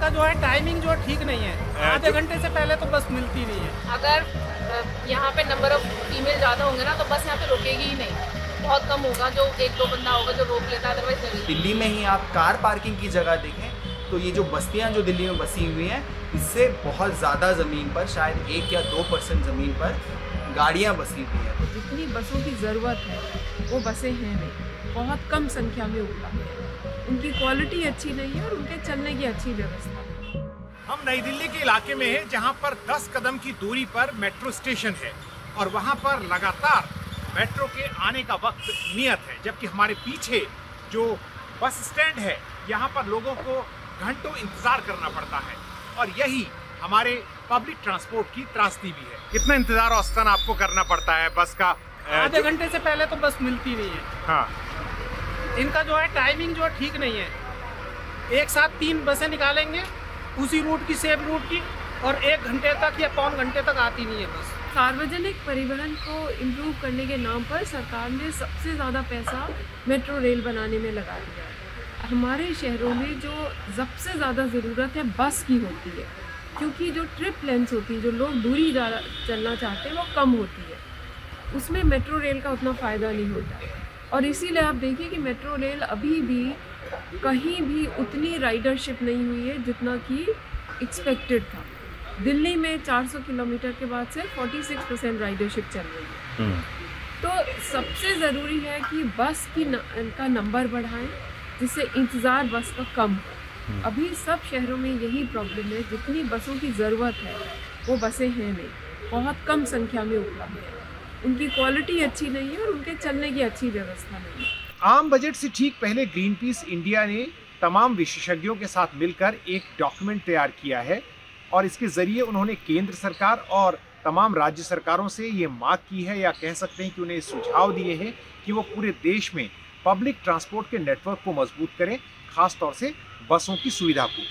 इनका जो है टाइमिंग जो ठीक नहीं है, आधे घंटे से पहले तो बस मिलती नहीं है। अगर यहाँ पे नंबर ऑफ फीमेल ज़्यादा होंगे ना तो बस यहाँ पे रुकेगी ही नहीं, बहुत कम होगा जो एक दो बंदा होगा जो रोक लेता है, अदरवाइज नहीं। दिल्ली में ही आप कार पार्किंग की जगह देखें तो ये जो बस्तियां जो दिल्ली में बसी हुई हैं, इससे बहुत ज़्यादा ज़मीन पर, शायद 1 या 2% ज़मीन पर गाड़ियां बसी हुई हैं। जितनी बसों की ज़रूरत है वो बसें हैं नहीं, बहुत कम संख्या में उपलब्ध है। उनकी क्वालिटी अच्छी नहीं है और उनके चलने की अच्छी व्यवस्था नहीं। हम नई दिल्ली के इलाके में हैं जहां पर 10 कदम की दूरी पर मेट्रो स्टेशन है और वहां पर लगातार मेट्रो के आने का वक्त नियत है, जबकि हमारे पीछे जो बस स्टैंड है यहाँ पर लोगों को घंटों इंतजार करना पड़ता है और यही हमारे पब्लिक ट्रांसपोर्ट की त्रासदी भी है। कितना इंतजार औसतन आपको करना पड़ता है बस का? आधे घंटे से पहले तो बस मिलती नहीं है। हाँ, इनका जो है टाइमिंग जो ठीक नहीं है, एक साथ 3 बसें निकालेंगे उसी रूट की, सेम रूट की, और 1 घंटे तक या पौन घंटे तक आती नहीं है बस। सार्वजनिक परिवहन को इम्प्रूव करने के नाम पर सरकार ने सबसे ज़्यादा पैसा मेट्रो रेल बनाने में लगा दिया है। हमारे शहरों में जो सबसे ज़्यादा ज़रूरत है बस की होती है, क्योंकि जो ट्रिप लेंथ होती है, जो लोग दूरी चलना चाहते हैं वो कम होती है, उसमें मेट्रो रेल का उतना फ़ायदा नहीं होता है। और इसीलिए आप देखिए कि मेट्रो रेल अभी भी कहीं भी उतनी राइडरशिप नहीं हुई है जितना कि एक्सपेक्टेड था। दिल्ली में 400 किलोमीटर के बाद से 46% राइडरशिप चल रही है। तो सबसे ज़रूरी है कि बस का नंबर बढ़ाएं, जिससे इंतज़ार बस का कम हो। अभी सब शहरों में यही प्रॉब्लम है, जितनी बसों की ज़रूरत है वो बसें हैं नहीं, बहुत कम संख्या में उपलब्ध है। उनकी क्वालिटी अच्छी नहीं है और उनके चलने की अच्छी व्यवस्था नहीं है। आम बजट से ठीक पहले ग्रीन पीस इंडिया ने तमाम विशेषज्ञों के साथ मिलकर एक डॉक्यूमेंट तैयार किया है और इसके जरिए उन्होंने केंद्र सरकार और तमाम राज्य सरकारों से ये मांग की है, या कह सकते हैं कि उन्हें सुझाव दिए हैं कि वो पूरे देश में पब्लिक ट्रांसपोर्ट के नेटवर्क को मजबूत करें, खास तौर से बसों की सुविधा को।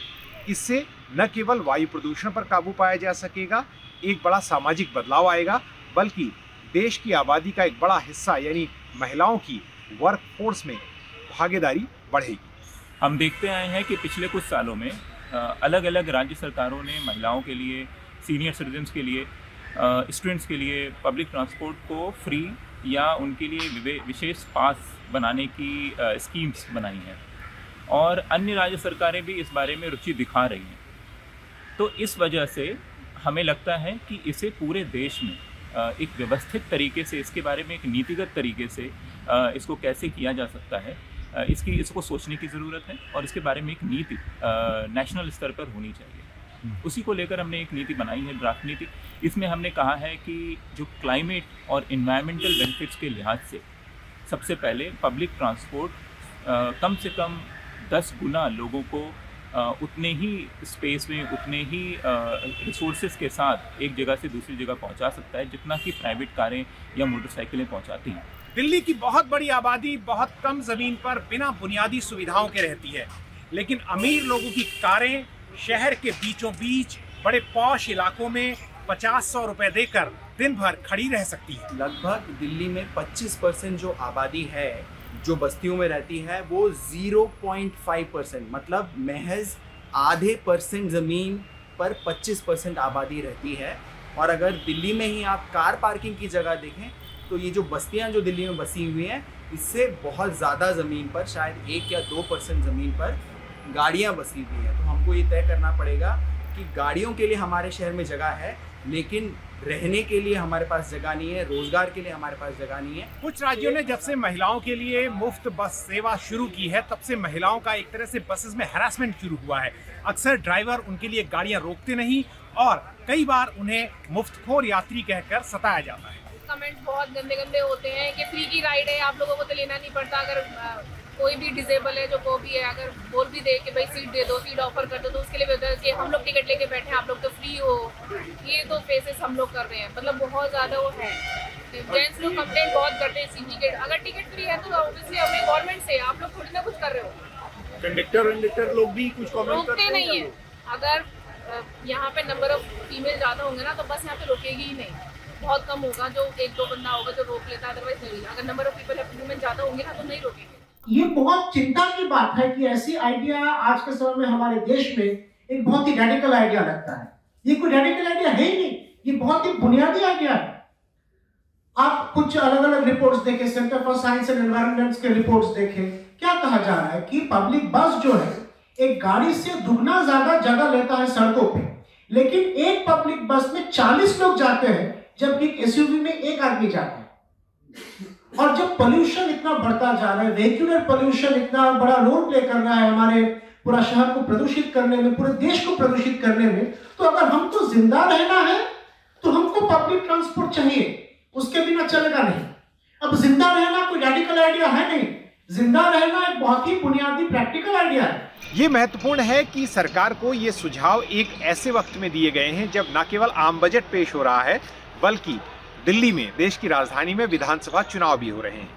इससे न केवल वायु प्रदूषण पर काबू पाया जा सकेगा, एक बड़ा सामाजिक बदलाव आएगा, बल्कि देश की आबादी का एक बड़ा हिस्सा यानी महिलाओं की वर्क फोर्स में भागीदारी बढ़ेगी। हम देखते आए हैं कि पिछले कुछ सालों में अलग अलग राज्य सरकारों ने महिलाओं के लिए, सीनियर सिटीजन्स के लिए, स्टूडेंट्स के लिए पब्लिक ट्रांसपोर्ट को फ्री या उनके लिए विशेष पास बनाने की स्कीम्स बनाई हैं और अन्य राज्य सरकारें भी इस बारे में रुचि दिखा रही हैं। तो इस वजह से हमें लगता है कि इसे पूरे देश में एक व्यवस्थित तरीके से, इसके बारे में एक नीतिगत तरीके से इसको कैसे किया जा सकता है, इसको सोचने की ज़रूरत है और इसके बारे में एक नीति नेशनल स्तर पर होनी चाहिए। उसी को लेकर हमने एक नीति बनाई है, ड्राफ्ट नीति। इसमें हमने कहा है कि जो क्लाइमेट और इन्वायरमेंटल बेनिफिट्स के लिहाज से सबसे पहले पब्लिक ट्रांसपोर्ट कम से कम 10 गुना लोगों को उतने ही स्पेस में, उतने ही रिसोर्सेज के साथ एक जगह से दूसरी जगह पहुंचा सकता है जितना कि प्राइवेट कारें या मोटरसाइकिलें पहुंचाती हैं। दिल्ली की बहुत बड़ी आबादी बहुत कम जमीन पर बिना बुनियादी सुविधाओं के रहती है, लेकिन अमीर लोगों की कारें शहर के बीचों बीच बड़े पॉश इलाकों में 50-100 रुपए देकर दिन भर खड़ी रह सकती है। लगभग दिल्ली में 25% जो आबादी है जो बस्तियों में रहती है वो 0.5%, मतलब महज आधे % ज़मीन पर 25% आबादी रहती है। और अगर दिल्ली में ही आप कार पार्किंग की जगह देखें तो ये जो बस्तियां जो दिल्ली में बसी हुई हैं, इससे बहुत ज़्यादा ज़मीन पर, शायद 1 या 2% ज़मीन पर गाड़ियां बसी हुई हैं। तो हमको ये तय करना पड़ेगा कि गाड़ियों के लिए हमारे शहर में जगह है, लेकिन रहने के लिए हमारे पास जगह नहीं है, रोजगार के लिए हमारे पास जगह नहीं है। कुछ राज्यों ने जब से महिलाओं के लिए मुफ्त बस सेवा शुरू की है, तब से महिलाओं का एक तरह से बसेस में हैरासमेंट शुरू हुआ है। अक्सर ड्राइवर उनके लिए गाड़ियां रोकते नहीं और कई बार उन्हें मुफ्तखोर यात्री कहकर सताया जाता है। कमेंट्स बहुत गंदे गंदे होते हैं कि फ्री की राइड है, आप लोगों को तो लेना नहीं पड़ता। अगर कोई भी डिसेबल है, जो को भी है, अगर बोल भी दे कि भाई सीट दे दो, सीट ऑफर कर दो, तो उसके लिए होता है कि हम लोग टिकट लेके बैठे हैं, आप लोग तो फ्री हो। ये तो फेसेस हम लोग कर रहे हैं, मतलब बहुत ज़्यादा वो है। जेंट्स लोग कंप्लेंट बहुत करते हैं सीट टिकट, अगर टिकट फ्री है तो ऑब्वियसली हमें गवर्नमेंट से, आप लोग थोड़ी ना कुछ कर रहे हो। कंडक्टर लोग भी कुछ रोकते नहीं है। अगर यहाँ पे नंबर ऑफ फीमेल ज़्यादा होंगे ना तो बस यहाँ पे रुकेगी ही नहीं, बहुत कम होगा जो एक दो बंदा होगा जो रोक लेता है, अदरवाइज नहीं। अगर नंबर ऑफ पीपल वुमेन ज़्यादा होंगे ना तो नहीं रोकेंगे। ये बहुत चिंता की बात है कि ऐसी आइडिया आज के समय में हमारे देश में एक बहुत ही रेडिकल आइडिया लगता है। ये कोई रेडिकल आइडिया है ही नहीं, ये बहुत ही बुनियादी आइडिया है। आप कुछ अलग अलग रिपोर्ट्स देखें, centre for science and environment के रिपोर्ट्स देखें, क्या कहा जा रहा है कि पब्लिक बस जो है एक गाड़ी से दुगना ज्यादा जगह लेता है सड़कों पे, लेकिन एक पब्लिक बस में 40 लोग जाते हैं जबकि एसयूवी में एक आदमी जाता है। और जब पोल्यूशन इतना बढ़ता जा रहा है, वेहिकुलर पोल्यूशन इतना बड़ा रोल प्ले कर रहा है हमारे पूरा शहर को प्रदूषित करने में, पूरे देश को प्रदूषित करने में, तो अगर हमको जिंदा रहना है तो हमको पब्लिक ट्रांसपोर्ट चाहिए, उसके बिना चलेगा नहीं। अब जिंदा रहना कोई रेडिकल आइडिया है नहीं, जिंदा रहना एक बहुत ही बुनियादी प्रैक्टिकल आइडिया है। ये महत्वपूर्ण है कि सरकार को ये सुझाव एक ऐसे वक्त में दिए गए हैं जब न केवल आम बजट पेश हो रहा है, बल्कि दिल्ली में, देश की राजधानी में विधानसभा चुनाव भी हो रहे हैं।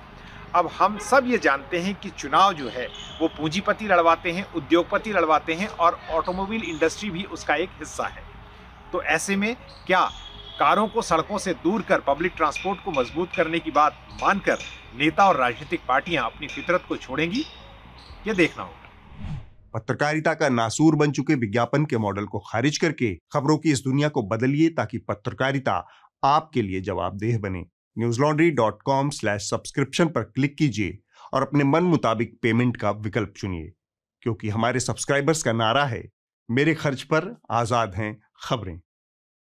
अब हम सब ये जानते हैं कि चुनाव जो है वो पूंजीपति लड़वाते हैं, उद्योगपति लड़वाते हैं और ऑटोमोबाइल इंडस्ट्री भी उसका एक हिस्सा है। तो ऐसे में क्या कारों को सड़कों से दूर कर पब्लिक ट्रांसपोर्ट को मजबूत करने की बात मानकर नेता और राजनीतिक पार्टियां अपनी फितरत को छोड़ेंगी? ये देखना होगा। पत्रकारिता का नासूर बन चुके विज्ञापन के मॉडल को खारिज करके खबरों की इस दुनिया को बदलिए ताकि पत्रकारिता आपके लिए जवाबदेह बने। newslaundry.com/subscription पर क्लिक कीजिए और अपने मन मुताबिक पेमेंट का विकल्प चुनिए, क्योंकि हमारे सब्सक्राइबर्स का नारा है, मेरे खर्च पर आजाद हैं खबरें।